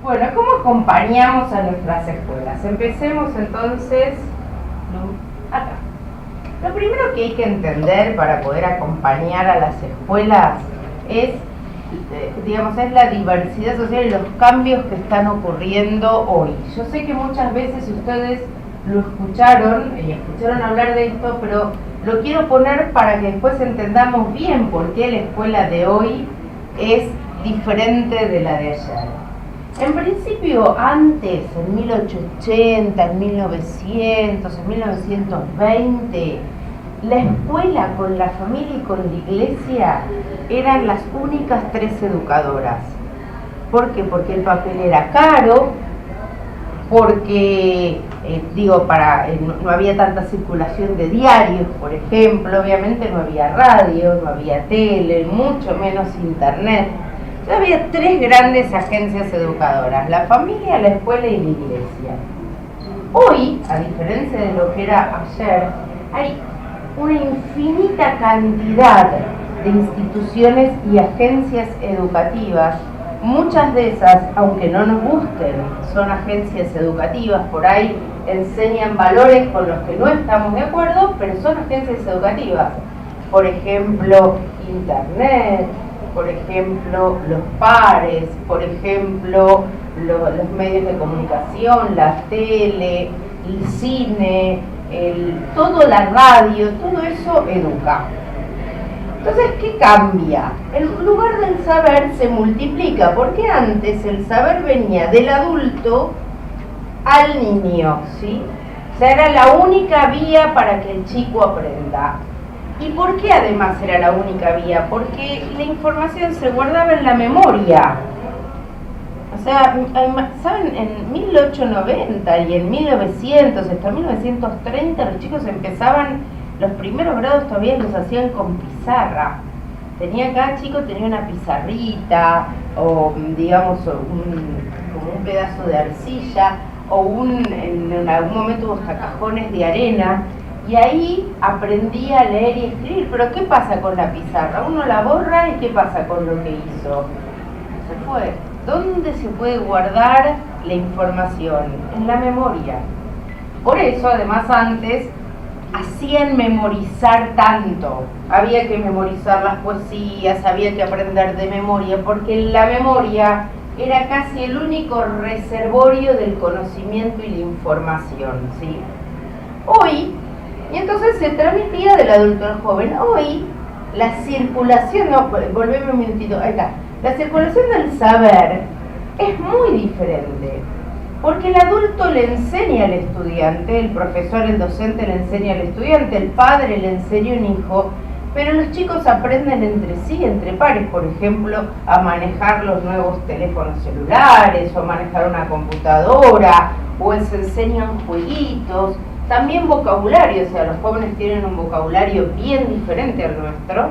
Bueno, ¿cómo acompañamos a nuestras escuelas? Empecemos entonces acá. Lo primero que hay que entender para poder acompañar a las escuelas es, es la diversidad social y los cambios que están ocurriendo hoy. Yo sé que muchas veces ustedes lo escucharon y escucharon hablar de esto, pero lo quiero poner para que después entendamos bien por qué la escuela de hoy es diferente de la de ayer. En principio, antes, en 1880, en 1900, en 1920, la escuela con la familia y con la iglesia eran las únicas tres educadoras. ¿Por qué? Porque el papel era caro, porque, no había tanta circulación de diarios, por ejemplo, obviamente no había radio, no había tele, mucho menos internet. Había tres grandes agencias educadoras: la familia, la escuela y la iglesia. Hoy, a diferencia de lo que era ayer, hay una infinita cantidad de instituciones y agencias educativas. Muchas de esas, aunque no nos gusten, son agencias educativas, por ahí enseñan valores con los que no estamos de acuerdo, pero son agencias educativas. Por ejemplo, internet, por ejemplo, los pares, por ejemplo, los medios de comunicación, la tele, el cine, todo la radio, todo eso educa. Entonces, ¿qué cambia? El lugar del saber se multiplica, porque antes el saber venía del adulto al niño, ¿sí? O sea, era la única vía para que el chico aprenda. ¿Y por qué además era la única vía? Porque la información se guardaba en la memoria. O sea, ¿saben? En 1890 y en 1900, hasta 1930, los chicos empezaban, los primeros grados todavía los hacían con pizarra. Cada chico tenía una pizarrita, o digamos, como un pedazo de arcilla, o en algún momento hubo hasta cajones de arena. Y ahí aprendí a leer y escribir. Pero ¿qué pasa con la pizarra? Uno la borra y ¿qué pasa con lo que hizo? Se fue. ¿Dónde se puede guardar la información? En la memoria. Por eso, además, antes hacían memorizar tanto. Había que memorizar las poesías, había que aprender de memoria, porque la memoria era casi el único reservorio del conocimiento y la información, ¿sí? Hoy, y entonces se transmitía del adulto al joven. Hoy, la circulación, volveme un minutito, ahí está. La circulación del saber es muy diferente, porque el adulto le enseña al estudiante, el profesor, el docente le enseña al estudiante, el padre le enseña a un hijo, pero los chicos aprenden entre sí, entre pares, por ejemplo, a manejar los nuevos teléfonos celulares, o a manejar una computadora, o se enseñan jueguitos. También vocabulario, o sea, los jóvenes tienen un vocabulario bien diferente al nuestro,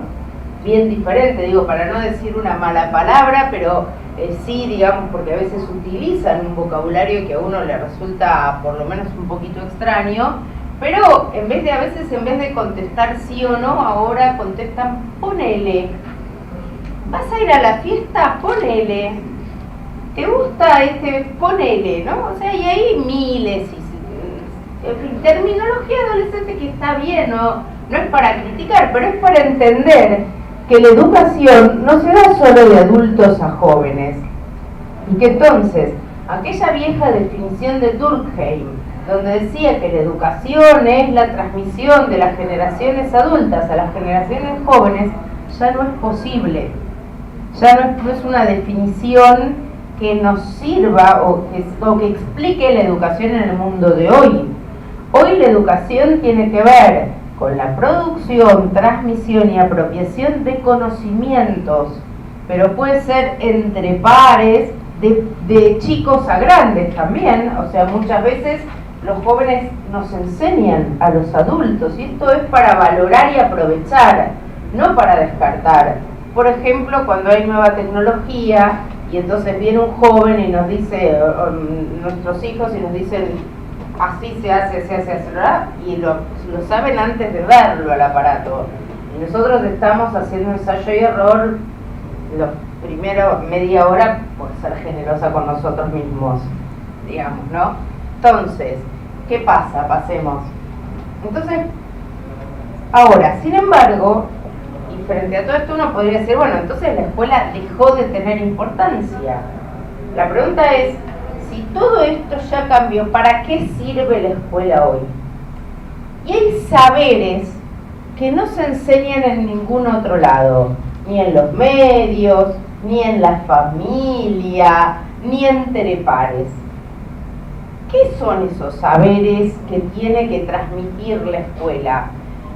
bien diferente, para no decir una mala palabra, pero sí, digamos, porque a veces utilizan un vocabulario que a uno le resulta por lo menos un poquito extraño, pero en vez de contestar sí o no, ahora contestan ponele. ¿Vas a ir a la fiesta? Ponele. ¿Te gusta ponele, no? O sea, y hay miles en fin, terminología adolescente que está bien, no es para criticar, pero es para entender que la educación no se da solo de adultos a jóvenes. Y que entonces, aquella vieja definición de Durkheim, donde decía que la educación es la transmisión de las generaciones adultas a las generaciones jóvenes, ya no es posible. Ya no es una definición que nos sirva o que explique la educación en el mundo de hoy. Hoy la educación tiene que ver con la producción, transmisión y apropiación de conocimientos, pero puede ser entre pares, de chicos a grandes también. O sea, muchas veces los jóvenes nos enseñan a los adultos, y esto es para valorar y aprovechar, no para descartar. Por ejemplo, cuando hay nueva tecnología, y entonces viene un joven y nos dice, nuestros hijos, y nos dicen, así se hace, ¿verdad? Y lo saben antes de verlo al aparato. Y nosotros estamos haciendo ensayo y error, primero media hora por ser generosa con nosotros mismos, digamos, ¿no? Entonces, ¿qué pasa? Pasemos. Entonces, ahora, sin embargo, y frente a todo esto uno podría decir, bueno, entonces la escuela dejó de tener importancia. La pregunta es, si todo esto ya cambió, ¿para qué sirve la escuela hoy? Y hay saberes que no se enseñan en ningún otro lado, ni en los medios, ni en la familia, ni entre pares. ¿Qué son esos saberes que tiene que transmitir la escuela?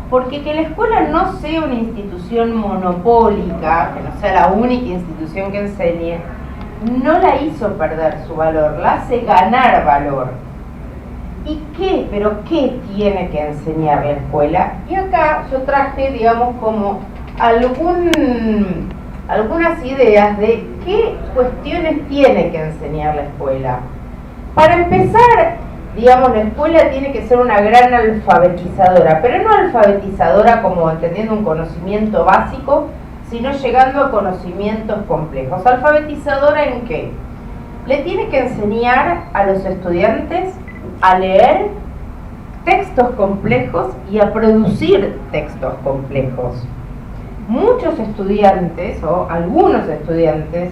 Porque que la escuela no sea una institución monopólica, que no sea la única institución que enseñe, no la hizo perder su valor, la hace ganar valor. ¿Y qué? ¿Pero qué tiene que enseñar la escuela? Y acá yo traje, digamos, como algunas ideas de qué cuestiones tiene que enseñar la escuela. Para empezar, digamos, la escuela tiene que ser una gran alfabetizadora, pero no alfabetizadora como entendiendo un conocimiento básico, sino llegando a conocimientos complejos. ¿Alfabetizadora en qué? Le tiene que enseñar a los estudiantes a leer textos complejos y a producir textos complejos. Muchos estudiantes, o algunos estudiantes,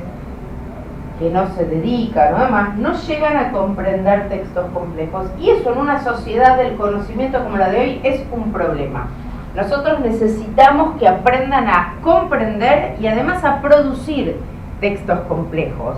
que no se dedican, además, no llegan a comprender textos complejos, y eso en una sociedad del conocimiento como la de hoy es un problema. Nosotros necesitamos que aprendan a comprender y además a producir textos complejos,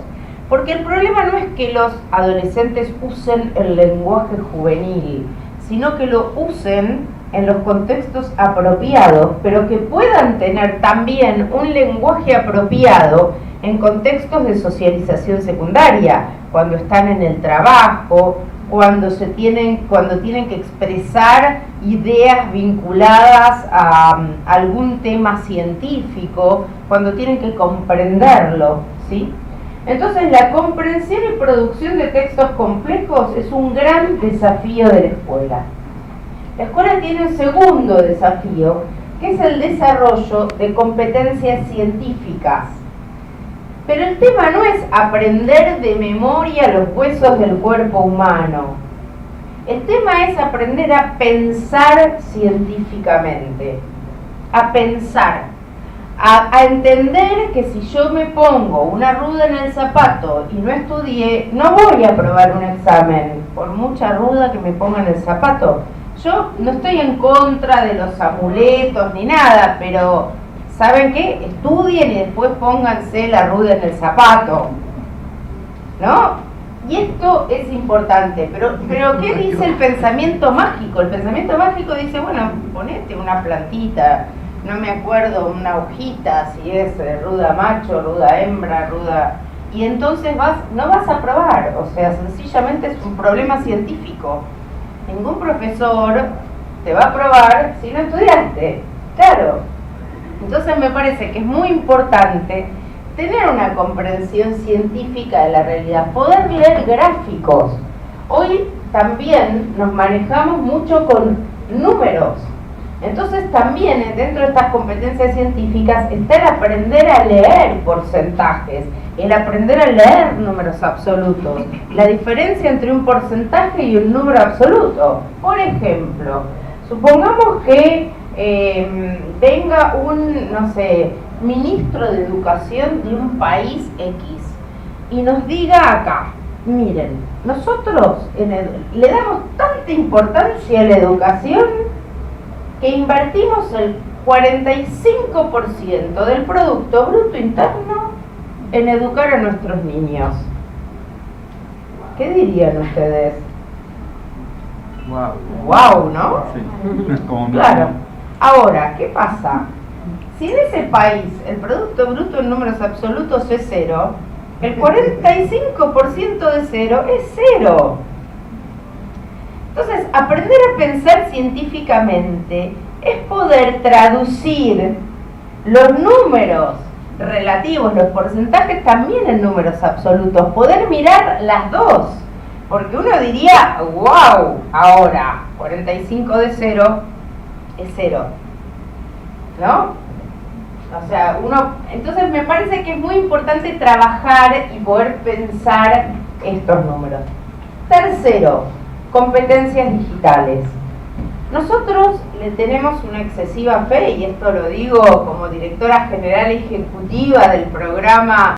porque el problema no es que los adolescentes usen el lenguaje juvenil, sino que lo usen en los contextos apropiados, pero que puedan tener también un lenguaje apropiado en contextos de socialización secundaria, cuando están en el trabajo, cuando tienen que expresar ideas vinculadas a algún tema científico, cuando tienen que comprenderlo, ¿sí? Entonces la comprensión y producción de textos complejos es un gran desafío de la escuela. La escuela tiene un segundo desafío, que es el desarrollo de competencias científicas. Pero el tema no es aprender de memoria los huesos del cuerpo humano. El tema es aprender a pensar científicamente, a pensar, a entender que si yo me pongo una ruda en el zapato y no estudié, no voy a aprobar un examen, por mucha ruda que me ponga en el zapato. Yo no estoy en contra de los amuletos ni nada, pero ¿saben qué? Estudien y después pónganse la ruda en el zapato, ¿no? Y esto es importante, pero ¿qué dice el pensamiento mágico? El pensamiento mágico dice, bueno, ponete una plantita, no me acuerdo, una hojita, si es ruda macho, ruda hembra, ruda... Y entonces no vas a probar, o sea, sencillamente es un problema científico. Ningún profesor te va a probar si no estudiaste, claro. Entonces me parece que es muy importante tener una comprensión científica de la realidad, poder leer gráficos. Hoy también nos manejamos mucho con números. Entonces también dentro de estas competencias científicas está el aprender a leer porcentajes, el aprender a leer números absolutos, la diferencia entre un porcentaje y un número absoluto. Por ejemplo, supongamos que venga un, no sé, ministro de educación de un país X y nos diga acá, miren, nosotros le damos tanta importancia a la educación que invertimos el 45% del Producto Bruto Interno en educar a nuestros niños. ¿Qué dirían ustedes? Wow, ¿no? Sí. Claro. Ahora, ¿qué pasa? Si en ese país el Producto Bruto en números absolutos es 0, el 45% de 0 es 0. Entonces, aprender a pensar científicamente es poder traducir los números relativos, los porcentajes también en números absolutos, poder mirar las dos, porque uno diría, wow, ahora 45 de 0 es 0, ¿no? O sea, entonces me parece que es muy importante trabajar y poder pensar estos números. Tercero, competencias digitales. Nosotros le tenemos una excesiva fe, y esto lo digo como directora general ejecutiva del programa